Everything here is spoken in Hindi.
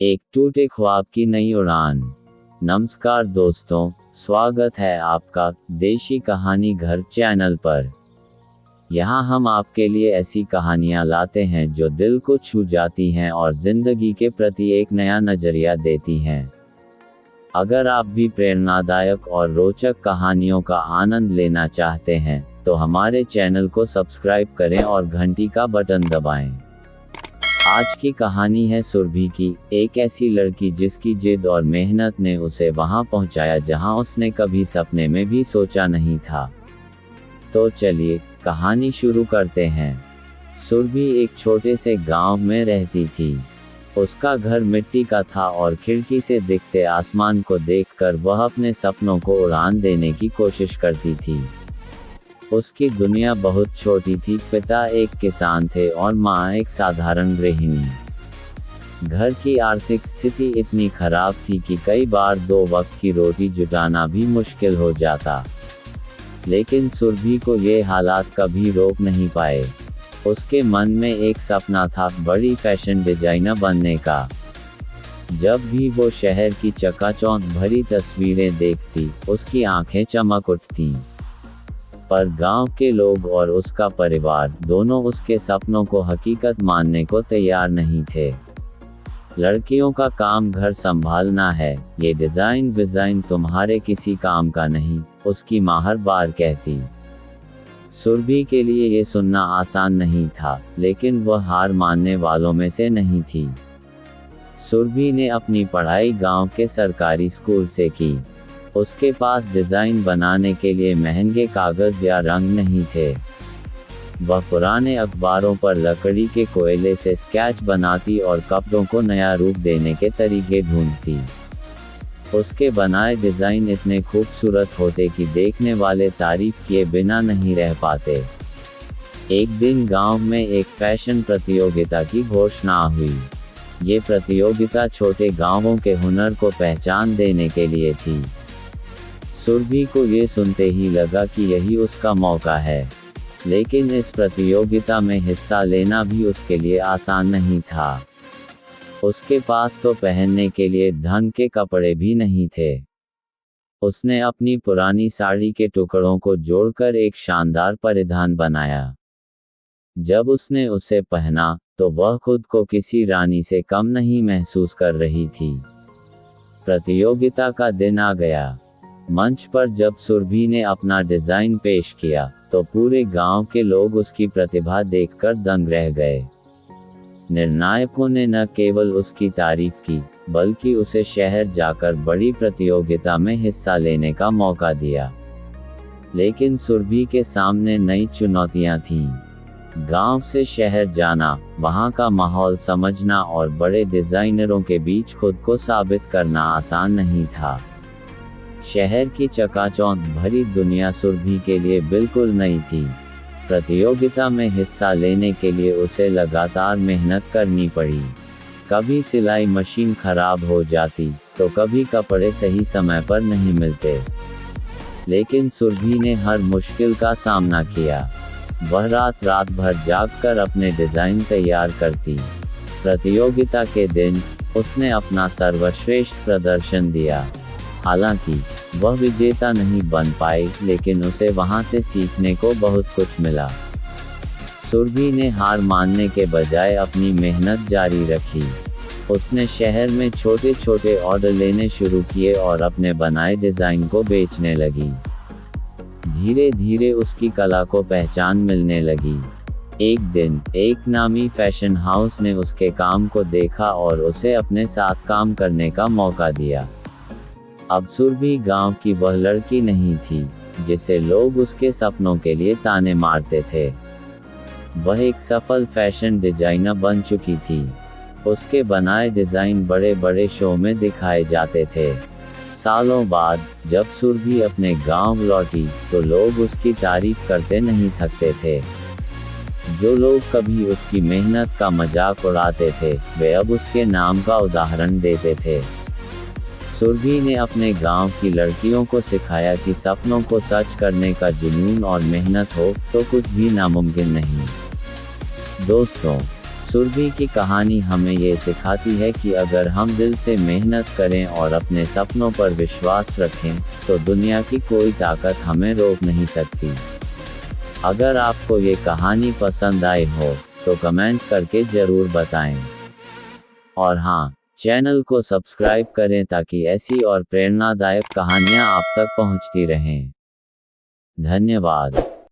एक टूटे ख्वाब की नई उड़ान। नमस्कार दोस्तों, स्वागत है आपका देशी कहानी घर चैनल पर। यहाँ हम आपके लिए ऐसी कहानियाँ लाते हैं जो दिल को छू जाती हैं और जिंदगी के प्रति एक नया नजरिया देती हैं। अगर आप भी प्रेरणादायक और रोचक कहानियों का आनंद लेना चाहते हैं तो हमारे चैनल को सब्सक्राइब करें और घंटी का बटन दबाएं। आज की कहानी है सुरभि की, एक ऐसी लड़की जिसकी जिद और मेहनत ने उसे वहां पहुंचाया जहां उसने कभी सपने में भी सोचा नहीं था। तो चलिए कहानी शुरू करते हैं। सुरभि एक छोटे से गांव में रहती थी। उसका घर मिट्टी का था और खिड़की से दिखते आसमान को देखकर वह अपने सपनों को उड़ान देने की कोशिश करती थी। उसकी दुनिया बहुत छोटी थी। पिता एक किसान थे और माँ एक साधारण गृहिणी। घर की आर्थिक स्थिति इतनी खराब थी कि कई बार 2 वक्त की रोटी जुटाना भी मुश्किल हो जाता। लेकिन सुरभि को ये हालात कभी रोक नहीं पाए। उसके मन में एक सपना था, बड़ी फैशन डिजाइनर बनने का। जब भी वो शहर की चकाचौंध भरी तस्वीरें देखती, उसकी आंखें चमक उठतीं। पर गांव के लोग और उसका परिवार दोनों उसके सपनों को हकीकत मानने को तैयार नहीं थे। लड़कियों का काम घर संभालना है, ये डिजाइन तुम्हारे किसी काम का नहीं, उसकी माँ हर बार कहती। सुरभि के लिए ये सुनना आसान नहीं था, लेकिन वह हार मानने वालों में से नहीं थी। सुरभि ने अपनी पढ़ाई गांव के सरकारी स्कूल से की। उसके पास डिजाइन बनाने के लिए महंगे कागज या रंग नहीं थे। वह पुराने अखबारों पर लकड़ी के कोयले से स्केच बनाती और कपड़ों को नया रूप देने के तरीके ढूंढती। उसके बनाए डिजाइन इतने खूबसूरत होते कि देखने वाले तारीफ किए बिना नहीं रह पाते। एक दिन गांव में एक फैशन प्रतियोगिता की घोषणा हुई। ये प्रतियोगिता छोटे गांवों के हुनर को पहचान देने के लिए थी। सुरभि को ये सुनते ही लगा कि यही उसका मौका है। लेकिन इस प्रतियोगिता में हिस्सा लेना भी उसके लिए आसान नहीं था। उसके पास तो पहनने के लिए ढंग के कपड़े भी नहीं थे। उसने अपनी पुरानी साड़ी के टुकड़ों को जोड़कर एक शानदार परिधान बनाया। जब उसने उसे पहना तो वह खुद को किसी रानी से कम नहीं महसूस कर रही थी। प्रतियोगिता का दिन आ गया। मंच पर जब सुरभि ने अपना डिजाइन पेश किया तो पूरे गांव के लोग उसकी प्रतिभा देखकर दंग रह गए। निर्णायकों ने न केवल उसकी तारीफ की, बल्कि उसे शहर जाकर बड़ी प्रतियोगिता में हिस्सा लेने का मौका दिया। लेकिन सुरभि के सामने नई चुनौतियां थीं। गांव से शहर जाना, वहां का माहौल समझना और बड़े डिजाइनरों के बीच खुद को साबित करना आसान नहीं था। शहर की चकाचौंध भरी दुनिया सुरभि के लिए बिल्कुल नई थी। प्रतियोगिता में हिस्सा लेने के लिए उसे लगातार मेहनत करनी पड़ी। कभी सिलाई मशीन खराब हो जाती तो कभी कपड़े सही समय पर नहीं मिलते। लेकिन सुरभि ने हर मुश्किल का सामना किया। वह रात भर जागकर अपने डिजाइन तैयार करती। प्रतियोगिता के दिन उसने अपना सर्वश्रेष्ठ प्रदर्शन दिया। हालांकि वह विजेता नहीं बन पाई, लेकिन उसे वहां से सीखने को बहुत कुछ मिला। सुरभि ने हार मानने के बजाय अपनी मेहनत जारी रखी। उसने शहर में छोटे छोटे ऑर्डर लेने शुरू किए और अपने बनाए डिजाइन को बेचने लगी। धीरे धीरे उसकी कला को पहचान मिलने लगी। एक दिन एक नामी फैशन हाउस ने उसके काम को देखा और उसे अपने साथ काम करने का मौका दिया। अब सुरभि गांव की वह लड़की नहीं थी जिसे लोग उसके सपनों के लिए ताने मारते थे। वह एक सफल फैशन डिजाइनर बन चुकी थी। उसके बनाए डिजाइन बड़े बड़े शो में दिखाए जाते थे। सालों बाद जब सुरभि अपने गांव लौटी तो लोग उसकी तारीफ करते नहीं थकते थे। जो लोग कभी उसकी मेहनत का मजाक उड़ाते थे, वे अब उसके नाम का उदाहरण देते थे। सुरभि ने अपने गांव की लड़कियों को सिखाया कि सपनों को सच करने का जुनून और मेहनत हो तो कुछ भी नामुमकिन नहीं। दोस्तों, सुरभि की कहानी हमें ये सिखाती है कि अगर हम दिल से मेहनत करें और अपने सपनों पर विश्वास रखें, तो दुनिया की कोई ताकत हमें रोक नहीं सकती। अगर आपको ये कहानी पसंद आई हो, तो कमेंट करके ज़रूर बताएं। और हाँ, चैनल को सब्सक्राइब करें ताकि ऐसी और प्रेरणादायक कहानियाँ आप तक पहुँचती रहें। धन्यवाद।